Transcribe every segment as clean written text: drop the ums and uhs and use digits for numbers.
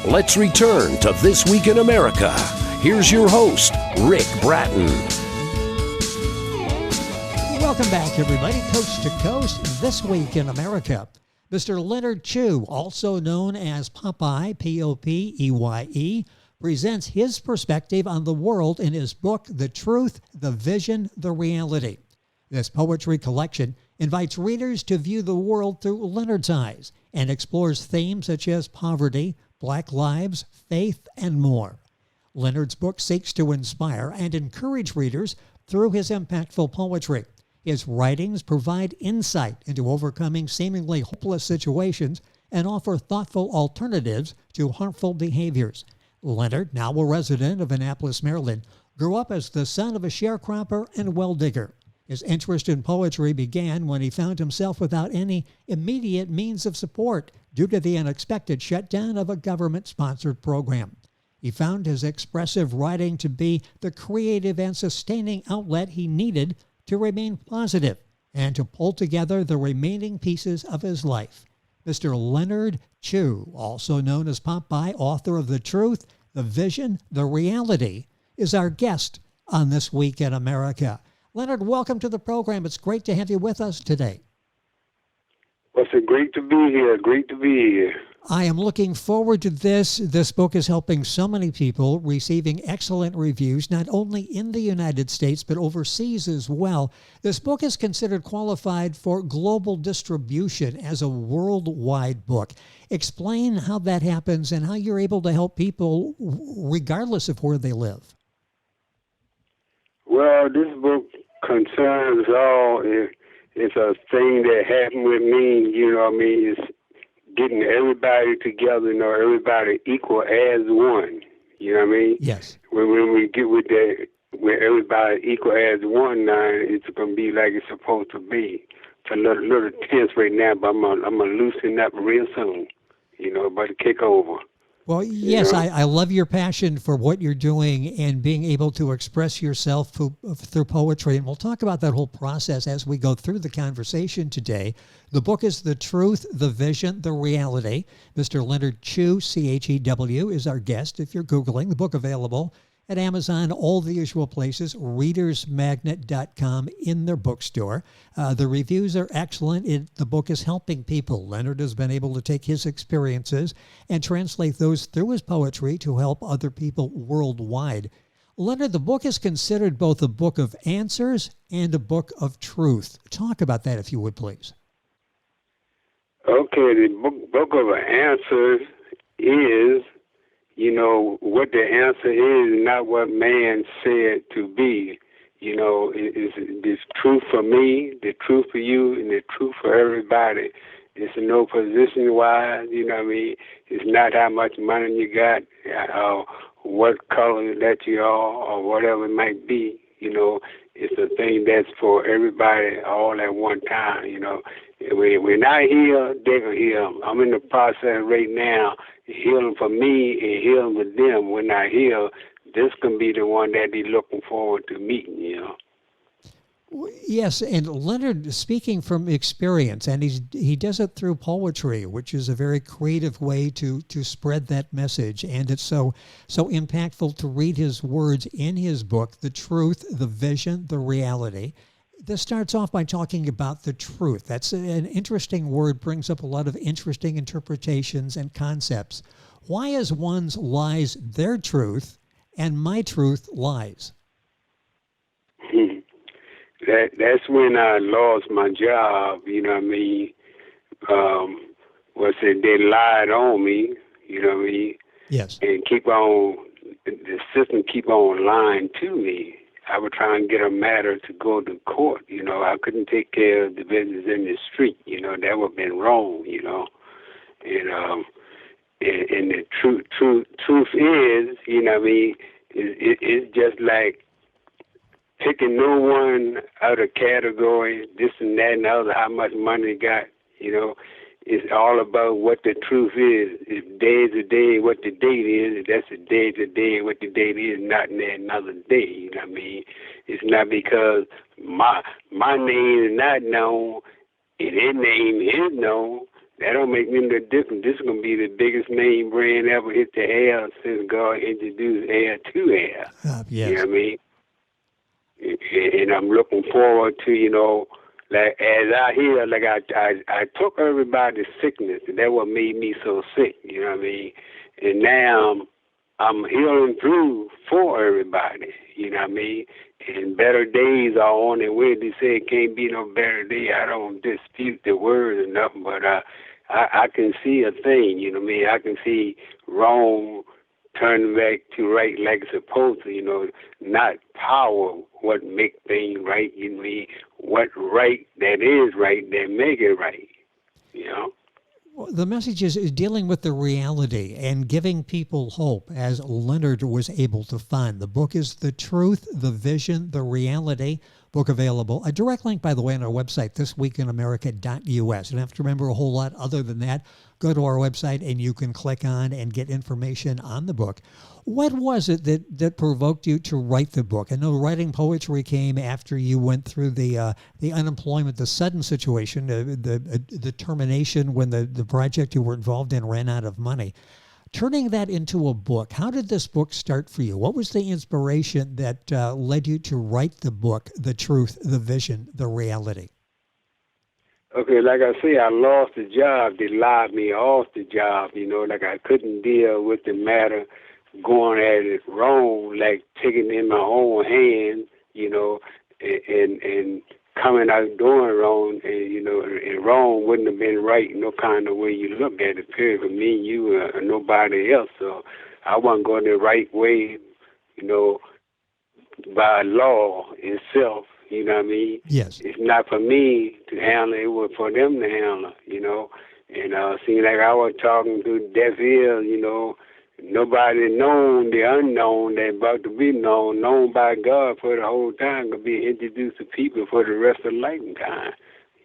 Let's return to This Week in America. Here's your host, Rick Bratton. Welcome back, everybody, coast to coast, This Week in America. Mr. Leonard Chew, also known as Popeye, Popeye, presents his perspective on the world in his book, The Truth, the Vision, the Reality. This poetry collection invites readers to view the world through Leonard's eyes and explores themes such as poverty, Black lives, faith, and more. Leonard's book seeks to inspire and encourage readers through his impactful poetry. His writings provide insight into overcoming seemingly hopeless situations and offer thoughtful alternatives to harmful behaviors. Leonard, now a resident of Annapolis, Maryland, grew up as the son of a sharecropper and well digger. His interest in poetry began when he found himself without any immediate means of support due to the unexpected shutdown of a government-sponsored program. He found his expressive writing to be the creative and sustaining outlet he needed to remain positive and to pull together the remaining pieces of his life. Mr. Leonard Chu, also known as Popeye, author of The Truth, the Vision, the Reality, is our guest on This Week in America. Leonard, welcome to the program. It's great to have you with us today. Well, it's great to be here. Great to be here. I am looking forward to this. This book is helping so many people, receiving excellent reviews, not only in the United States, but overseas as well. This book is considered qualified for global distribution as a worldwide book. Explain how that happens and how you're able to help people regardless of where they live. Well, this book concerns all. It's a thing that happened with me, you know what I mean? It's getting everybody together, everybody equal as one. You know what I mean? Yes. When we get with that, where everybody equal as one, now it's gonna be like it's supposed to be. It's a little tense right now, but I'm gonna loosen up real soon. About to kick over. Well, yes, I love your passion for what you're doing and being able to express yourself through poetry. And we'll talk about that whole process as we go through the conversation today. The book is The Truth, the Vision, the Reality. Mr. Leonard Chu, Chew, is our guest. If you're Googling, the book available at Amazon, all the usual places, readersmagnet.com in their bookstore. The reviews are excellent. The book is helping people. Leonard has been able to take his experiences and translate those through his poetry to help other people worldwide. Leonard, the book is considered both a book of answers and a book of truth. Talk about that, if you would, please. Okay, the book of answers is, what the answer is, not what man said to be. It's truth for me, the truth for you, and the truth for everybody. It's no position-wise, you know what I mean? It's not how much money you got, or what color that you are, or whatever it might be. It's a thing that's for everybody all at one time, When I heal, they're going to heal. I'm in the process right now, healing for me and healing with them. When I heal, this can be the one that they're looking forward to meeting, Yes, and Leonard, speaking from experience, and he does it through poetry, which is a very creative way to spread that message, and it's so impactful to read his words in his book, The Truth, the Vision, the Reality. This starts off by talking about the truth. That's an interesting word, brings up a lot of interesting interpretations and concepts. Why is one's lies their truth and my truth lies? That's when I lost my job, you know what I mean? They lied on me, you know what I mean? Yes. And the system keep on lying to me. I was trying to get a matter to go to court, I couldn't take care of the business in the street, that would have been wrong, And the truth is, what I mean, it's just like picking no one out of category, this and that and the other, how much money they got, It's all about what the truth is. If day is a day, what the date is, that's a day to day, what the date is, not in another day, you know what I mean? It's not because my name is not known and his name is known. that don't make me no difference. This is going to be the biggest name brand ever hit the air since God introduced air to air. Yes. You know what I mean? And I'm looking forward to, like as I hear, like I took everybody's sickness, and that's what made me so sick. You know what I mean? And now I'm healing through for everybody. You know what I mean? And better days are on the way. They say it can't be no better day. I don't dispute the words or nothing, but I can see a thing. You know what I mean? I can see wrong turn back to right like it's supposed to, not power what make things right, you know what I mean? What right that is right that make it right, Well, the message is dealing with the reality and giving people hope, as Leonard was able to find. The book is The Truth, the Vision, the Reality. Book available. A direct link, by the way, on our website, thisweekinamerica.us. You don't have to remember a whole lot other than that. Go to our website and you can click on and get information on the book. What was it that provoked you to write the book? I know writing poetry came after you went through the unemployment, the sudden situation, the termination when the project you were involved in ran out of money. Turning that into a book, how did this book start for you? What was the inspiration that led you to write the book, The Truth, the Vision, the Reality? Okay, like I say, I lost the job. They lied me off the job, like I couldn't deal with the matter going at it wrong, like taking it in my own hand, and coming out doing wrong, and wrong wouldn't have been right no kind of way you look at it, period, for me and you or nobody else. So I wasn't going the right way, by law itself, you know what I mean? Yes. It's not for me to handle it, was for them to handle, and seemed like I was talking to deaf ears, nobody known the unknown that about to be known by God for the whole time, could be introduced to people for the rest of lifetime,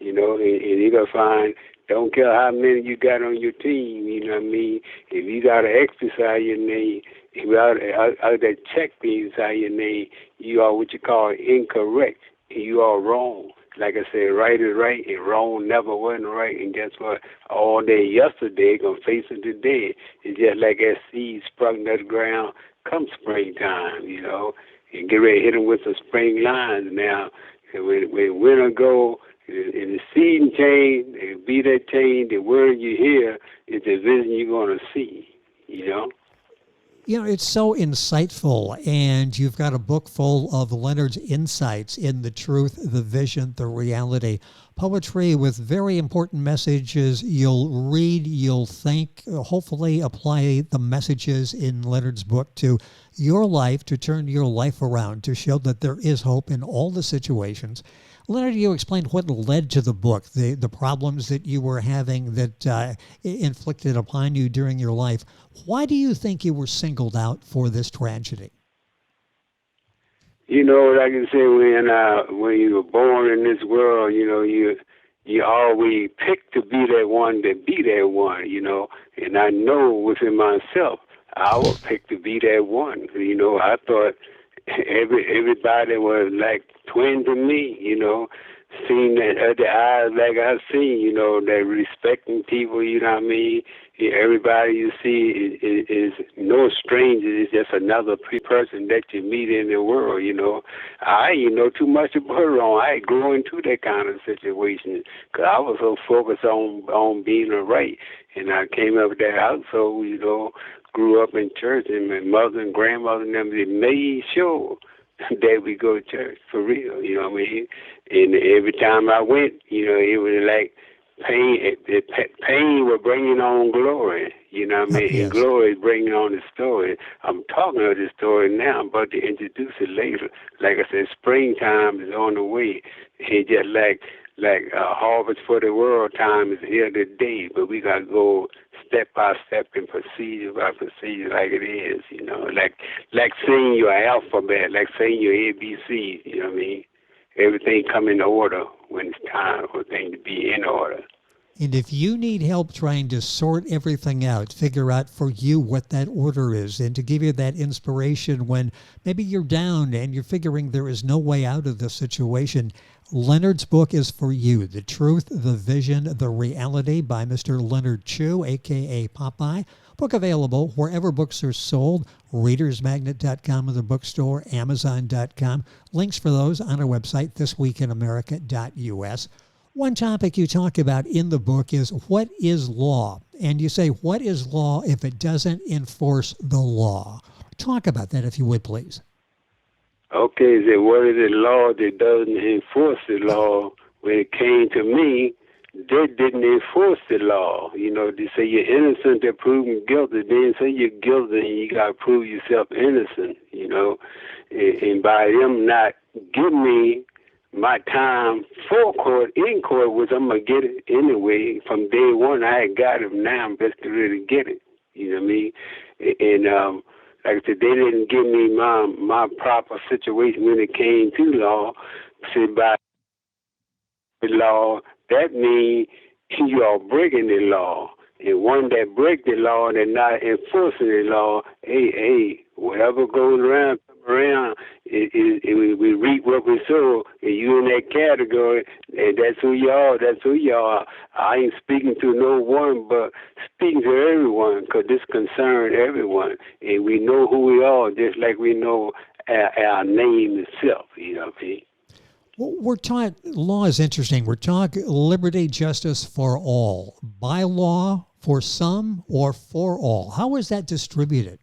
and you're going to find, don't care how many you got on your team, you know what I mean? If you got an X beside your name, if you got that check beside your name, you are what you call incorrect, and you are wrong. Like I said, right is right, and wrong never wasn't right. And guess what? All day yesterday, gonna face it today. It's just like that seed sprung to the ground come springtime, and get ready to hit them with some spring lines now. And when winter go, and the seed change, it be that change, the word you hear is the vision you're gonna see, It's so insightful, and you've got a book full of Leonard's insights in the truth, the vision, the reality. Poetry with very important messages. You'll read, you'll think, hopefully apply the messages in Leonard's book to your life, to turn your life around, to show that there is hope in all the situations. Leonard, you explained what led to the book, the problems that you were having that inflicted upon you during your life. Why do you think you were singled out for this tragedy? Like you say, when you were born in this world, you always pick to be that one, to be that one, and I know within myself, I would pick to be that one. I thought everybody was like twin to me, seeing that other eyes like I see, that respecting people, you know what I mean? Everybody you see is no stranger. It's just another person that you meet in the world, I ain't know too much about it. I grew into that kind of situation because I was so focused on being right. And I came up with that household, grew up in church, and my mother and grandmother and them, they made sure that we go to church for real, you know what I mean? And every time I went, it was like pain was bringing on glory, you know what I mean? Yes. And glory is bringing on the story. I'm talking of this story now, I'm about to introduce it later. Like I said, springtime is on the way. It's just like harvest for the world time is here today, but we got to go step by step and procedure by procedure like it is, like saying your alphabet, like saying your ABC, you know what I mean? Everything come in order when it's time for things to be in order. And if you need help trying to sort everything out, figure out for you what that order is, and to give you that inspiration when maybe you're down and you're figuring there is no way out of the situation, Leonard's book is for you. The Truth, the Vision, the Reality by Mr. Leonard Chu, A.K.A. Popeye. Book available wherever books are sold, readersmagnet.com in the bookstore, amazon.com. Links for those on our website, thisweekinamerica.us. One topic you talk about in the book is what is law? And you say, what is law if it doesn't enforce the law? Talk about that, if you would, please. Okay, so what is the law that doesn't enforce the law? When it came to me, they didn't enforce the law. You know, they say you're innocent, they're proven guilty. They didn't say you're guilty and you got to prove yourself innocent, you know. And by them not giving me my time for court, in court, which I'm going to get it anyway. From day one, I had got it. Now I'm best to really get it. You know what I mean? And like I said, they didn't give me my proper situation when it came to law. See, by the law, that means you are breaking the law. And one that break the law, they're not enforcing the law. Hey, whatever goes around, we reap what we sow, and you in that category, and that's who you are. That's who you are. I ain't speaking to no one, but speaking to everyone, because this concerns everyone, and we know who we are, just like we know our name itself. You know what I mean? Well, we're taught law is interesting. We're taught liberty, justice for all. By law, for some, or for all. How is that distributed?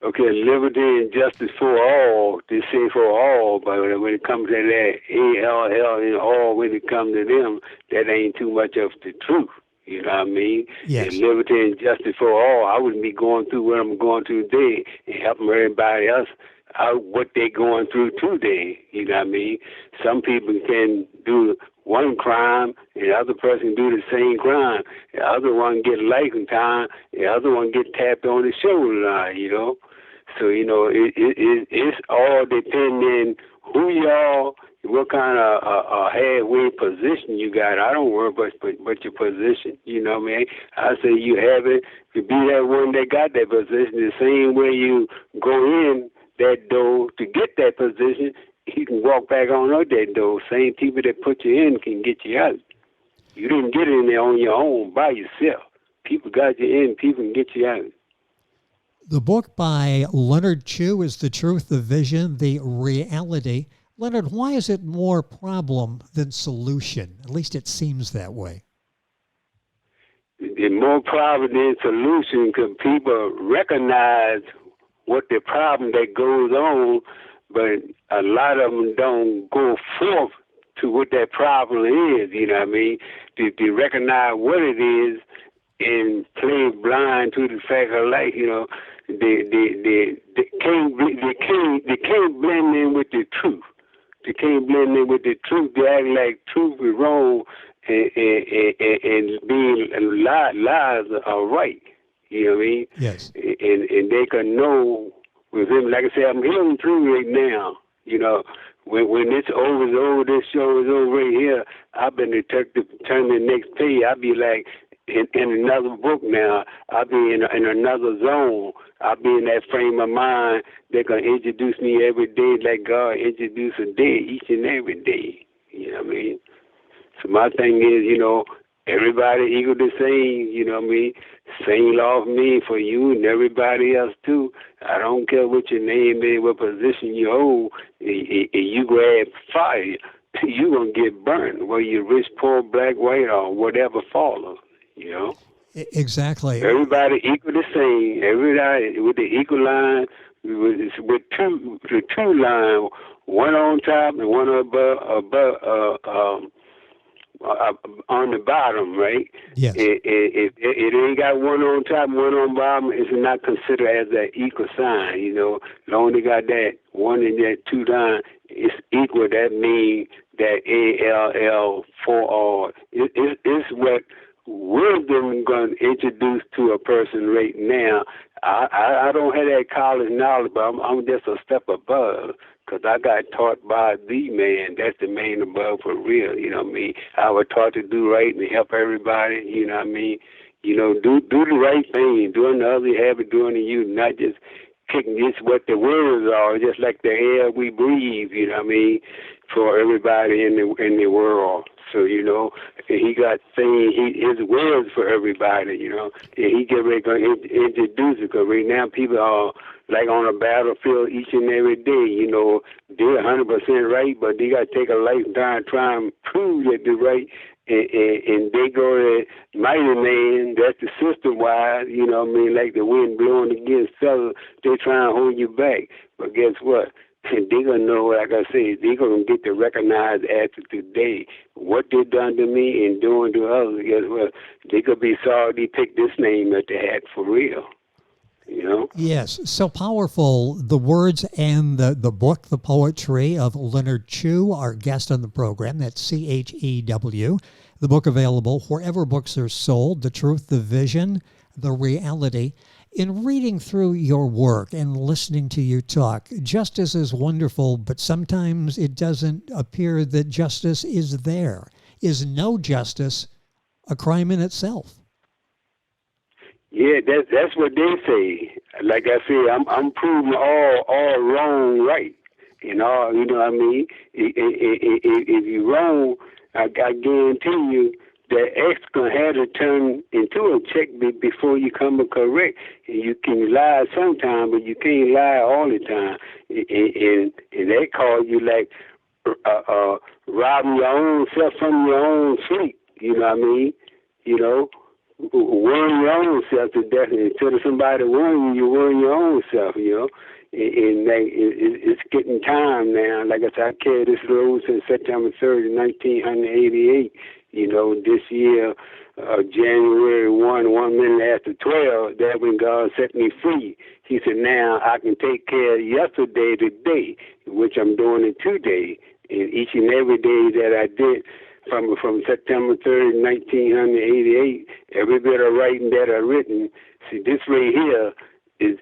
Okay, liberty and justice for all. They say for all, but when it comes to that A-L-L and all, when it comes to them, that ain't too much of the truth. You know what I mean? Yes. And liberty and justice for all. I wouldn't be going through what I'm going through today and helping everybody else out what they're going through today. You know what I mean? Some people can do one crime, and the other person do the same crime. The other one get life in time, the other one get tapped on the shoulder line, you know? So, you know, it's all depending who you are, what kind of halfway position you got. I don't worry but your position, you know what I mean? I say you have it to be that one that got that position. The same way you go in that door to get that position, you can walk back on out that door. Same people that put you in can get you out. You didn't get in there on your own by yourself. People got you in, people can get you out. The book by Leonard Chu is The Truth, the Vision, the Reality. Leonard, why is it more problem than solution? At least it seems that way. It's more problem than solution because people recognize what the problem that goes on, but a lot of them don't go forth to what that problem is, you know what I mean? To recognize what it is and play blind to the fact of life, you know, they can't blend in with the truth. They can't blend in with the truth. They act like truth is wrong and being lies are right. You know what I mean? Yes. And they can know with him. Like I said, I'm healing through right now. You know, when it's over, this show is over right here, I've been detective turn the next page. I'll be like in another book now. I'll be in another zone. I'll be in that frame of mind. They're going to introduce me every day like God introduced a day each and every day. You know what I mean? So my thing is, you know, everybody equal the same, you know what I mean? Same law for me, for you, and everybody else too. I don't care what your name is, what position you hold. If you grab fire, you're going to get burned, whether you're rich, poor, black, white, or whatever follows, you know? Exactly. Everybody equal the same. Everybody with the equal line, with the two line, one on top and one above on the bottom, right? Yes. It ain't got one on top, one on bottom. It's not considered as an equal sign, you know. As long as they got that one and that two line, it's equal. That means that ALL for all. It's what wisdom going to introduce to a person right now. I don't have that college knowledge, but I'm just a step above. Because I got taught by the man. That's the man above for real, you know what I mean? I was taught to do right and help everybody, you know what I mean? You know, do the right thing. Doing the other, you have it doing to you, not just kicking. It's what the words are, just like the air we breathe, you know what I mean? for everybody in the world. So, he got things, his words for everybody, and he get ready to introduce it, because right now people are like on a battlefield each and every day, they're 100% right, but they got to take a lifetime trying to prove that they're right, and they go to mighty man, that's the system-wise, like the wind blowing against fellas, they trying to hold you back, but guess what? They're going to know, like I said, they're going to get to recognize after today what they done to me and doing to others. Guess what? They could be sorry they picked this name at the hat for real. Yes, so powerful. The words and the book, the poetry of Leonard Chu, our guest on the program. That's Chew. The book available wherever books are sold. The Truth, the Vision, the Reality. In reading through your work and listening to you talk, justice is wonderful, but sometimes it doesn't appear that justice is there. Is no justice a crime in itself? Yeah, that's what they say. Like I say, I'm proving all wrong right, and all. You know what I mean? If you're wrong, I guarantee you that X gonna have to turn into a check before you come to correct. And you can lie sometime, but you can't lie all the time. And that calls you like robbing your own self from your own sleep. You know what I mean? Worrying your own self to death. Instead of somebody worrying you, worrying your own self, And it's getting time now. Like I said, I carried this load since September 30, 1988. This year, January 1 minute after 12, that when God set me free. He said, now I can take care of yesterday today, which I'm doing it today. And each and every day that I did, from September 3rd, 1988, every bit of writing that I've written, see, this right here is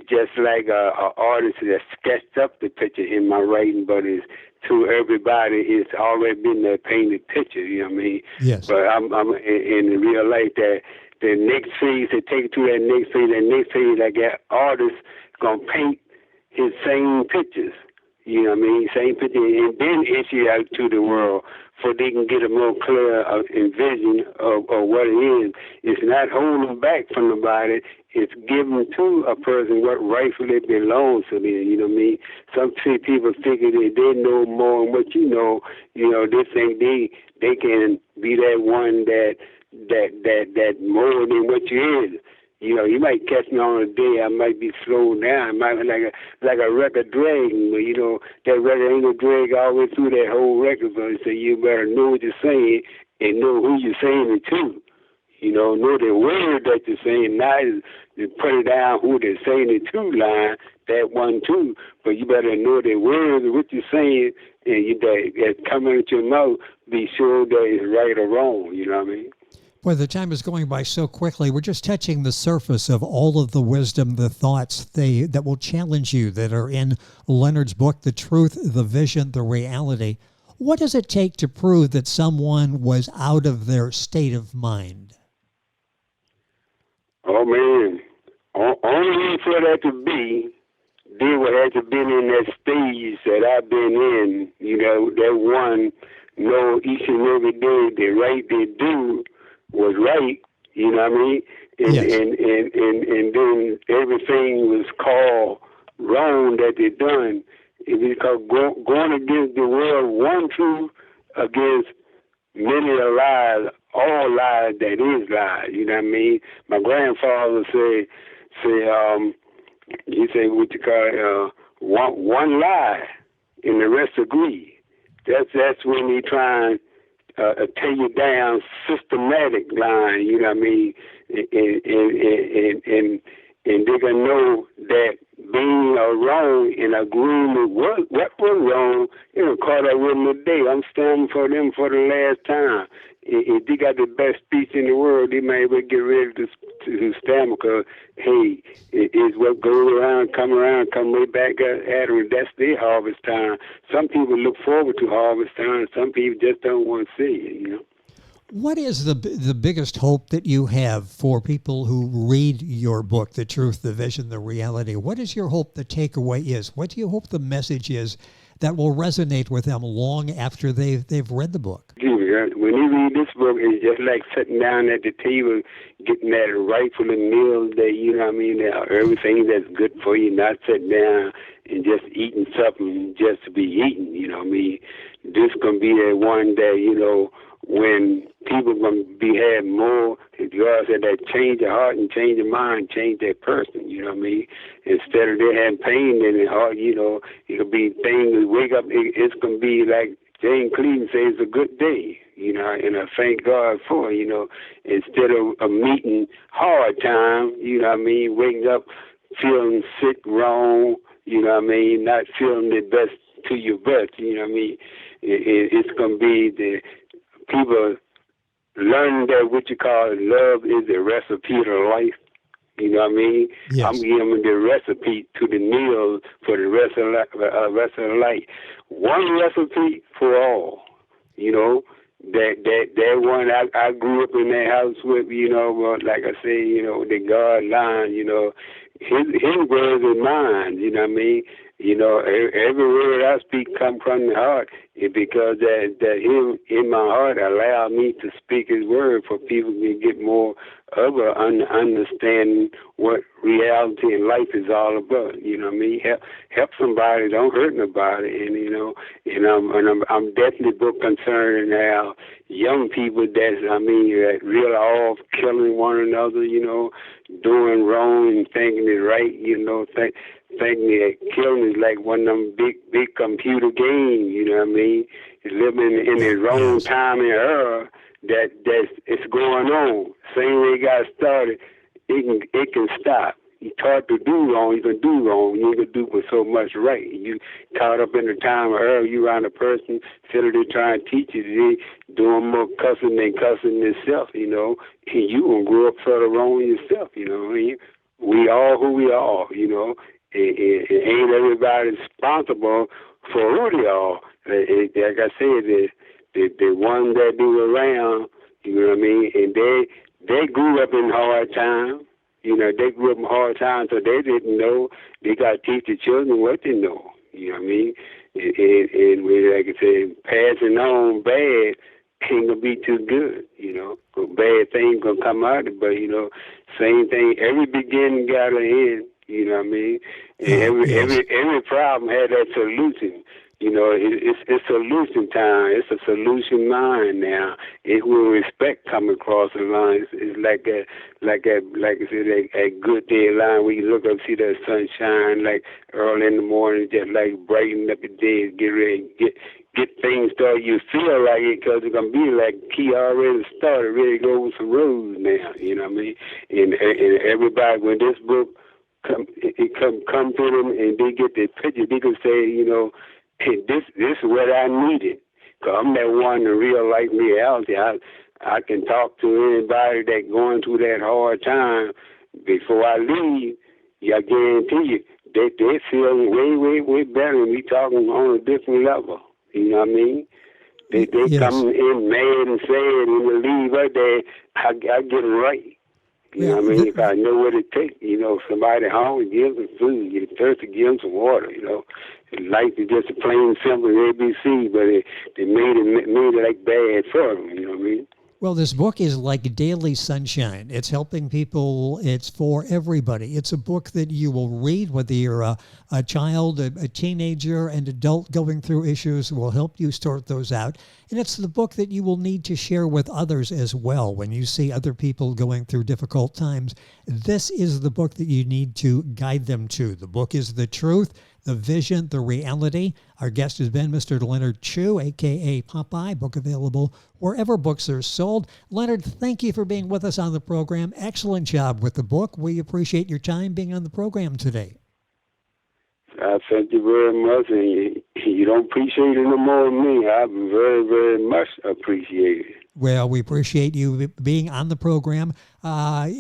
just like a artist that sketched up the picture in my writing, but it's to everybody, it's already been that painted picture, you know what I mean? Yes. But I'm in real life that the next phase, to take it to that next phase, like that artist gonna paint his same pictures. You know what I mean? Same picture, and then issue out to the world so they can get a more clear vision of what it is. It's not holding back from nobody. It's giving to a person what rightfully belongs to them. You know what I mean? Some people figure that they know more than what you know. They think they can be that one that more than what you is. You might catch me on a day, I might be slowed down. I might be like a record dragging, but that record ain't gonna drag all the way through that whole record. But so you better know what you're saying and know who you're saying it to. Know the word that you're saying, not to put it down who they're saying it to line, that one too. But you better know the words of what you're saying, and that coming out your mouth, be sure that it's right or wrong. You know what I mean? Boy, the time is going by so quickly. We're just touching the surface of all of the wisdom, the thoughts that will challenge you that are in Leonard's book, The Truth, the Vision, the Reality. What does it take to prove that someone was out of their state of mind? Oh, man. Only for that to be, they would have to been in that stage that I've been in, that one, each and every day the right they do was right, you know what I mean? Yes. And then everything was called wrong that they done. It was called going against the world, one truth against many lies, all lies that is lies, you know what I mean? My grandfather said, he said what you call one lie and the rest agree. That's when he trying tear you down systematic line, you know what I mean? And they're going to know that being wrong and agreeing with what was wrong, call that with them today. I'm standing for them for the last time. If they got the best speech in the world, they might well get ready to stand because, hey, it's what goes around, come right back at them. That's their harvest time. Some people look forward to harvest time. Some people just don't want to see it, What is the biggest hope that you have for people who read your book, The Truth, the Vision, the Reality? What is your hope the takeaway is? What do you hope the message is that will resonate with them long after they've read the book. When you read this book, it's just like sitting down at the table, getting that rightful meal that, you know what I mean, everything that's good for you, not sitting down and just eating something just to be eating, you know what I mean. This going to be that one that, you know, when people going to be having more, God said that change their heart and change their mind, change their person, you know what I mean? Instead of they having pain in their heart, you know, it could be things that wake up, it's going to be like Jane Cleveland says, it's a good day, you know, and I thank God for, you know, instead of a meeting hard time, you know what I mean, waking up feeling sick, wrong, you know what I mean, not feeling the best to your best, you know what I mean? It's going to be the people learning that what you call love is the recipe to life. You know what I mean? Yes. I'm giving them the recipe to the meal for the rest of the life. One recipe for all. You know, that one I grew up in that house with. You know, like I say, you know, the God line. You know, his words are mine. You know what I mean? You know, every word I speak come from the heart, because that him in my heart allowed me to speak his word for people to get more of a understanding what reality in life is all about. You know what I mean? Help somebody, don't hurt nobody. And, you know, I'm definitely book concerned now young people that real off killing one another, you know, doing wrong and thinking it right, you know, thinking that killing is like one of them big computer games, you know what I mean? Living in the wrong time and era that's it's going on. Same way it got started, it can stop. You taught to do wrong, you can do wrong. You can do but so much right. You caught up in the time of era, you around a person, feel they trying to teach you, they doing more cussing than cussing themselves, you know. And you gonna grow up further wrong yourself, you know what I mean? We are who we are, you know. It ain't everybody responsible for who they are. Like I said, the one that do around, you know what I mean, and they grew up in hard times. You know, they grew up in hard times, so they didn't know. They got to teach the children what they know. You know what I mean? And we, like I said, passing on bad ain't gonna be too good. You know, bad things gonna come out of it. But you know, same thing. Every beginning got an end. You know what I mean? And every problem had that solution. You know, it's solution time. It's a solution mind now. It will respect come across the line. It's like I said, a good day line where you look up, see that sunshine, like early in the morning, just like brighten up the day, get ready, get things started. You feel like it because it's gonna be like key already started, ready to go with some roads now. You know what I mean? And everybody, when this book come to them and they get their picture, they can say, you know, hey, this is what I needed. Cause I'm that one in real life reality. I can talk to anybody that going through that hard time. Before I leave, I guarantee you, they feel way better. We talking on a different level. You know what I mean? They come in mad and sad, and when they leave right there, I get them right. You know what I mean? If I know what it takes, you know, somebody hungry, give them food. You're thirsty, give them some water, you know. Life is just a plain, simple ABC, but they made it like bad for them, you know what I mean? Well, this book is like daily sunshine. It's helping people. It's for everybody. It's a book that you will read, whether you're a child, a teenager, an adult going through issues. Will help you sort those out. And it's the book that you will need to share with others as well. When you see other people going through difficult times, this is the book that you need to guide them to. The book is the truth, the vision, the reality. Our guest has been Mr. Leonard Chu, A.K.A. Popeye, book available wherever books are sold. Leonard, thank you for being with us on the program. Excellent job with the book. We appreciate your time being on the program today. I thank you very much, and you don't appreciate it no more than me. I very, very much appreciate it. Well, we appreciate you being on the program,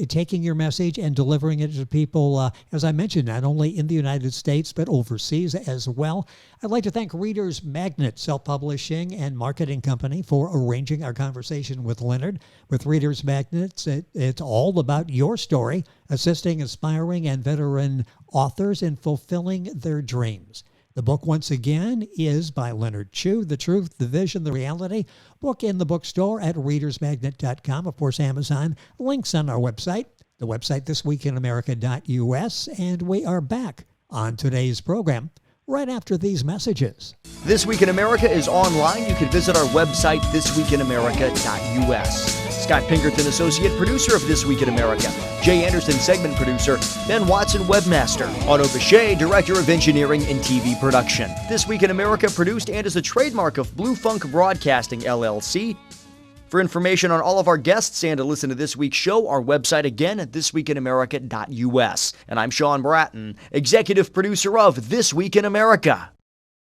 taking your message and delivering it to people, as I mentioned, not only in the United States, but overseas as well. I'd like to thank Reader's Magnet Self-Publishing and Marketing Company for arranging our conversation with Leonard. With Reader's Magnets, it's all about your story, assisting aspiring and veteran authors in fulfilling their dreams. The book, once again, is by Leonard Chew, The Truth, the Vision, the Reality. Book in the bookstore at readersmagnet.com. Of course, Amazon. Links on our website, the website thisweekinamerica.us. And we are back on today's program right after these messages. This Week in America is online. You can visit our website, thisweekinamerica.us. Scott Pinkerton, associate producer of This Week in America. Jay Anderson, segment producer. Ben Watson, webmaster. Otto Bechet, director of engineering and TV production. This Week in America produced and is a trademark of Blue Funk Broadcasting, LLC. For information on all of our guests and to listen to this week's show, our website again at thisweekinamerica.us. And I'm Sean Bratton, executive producer of This Week in America.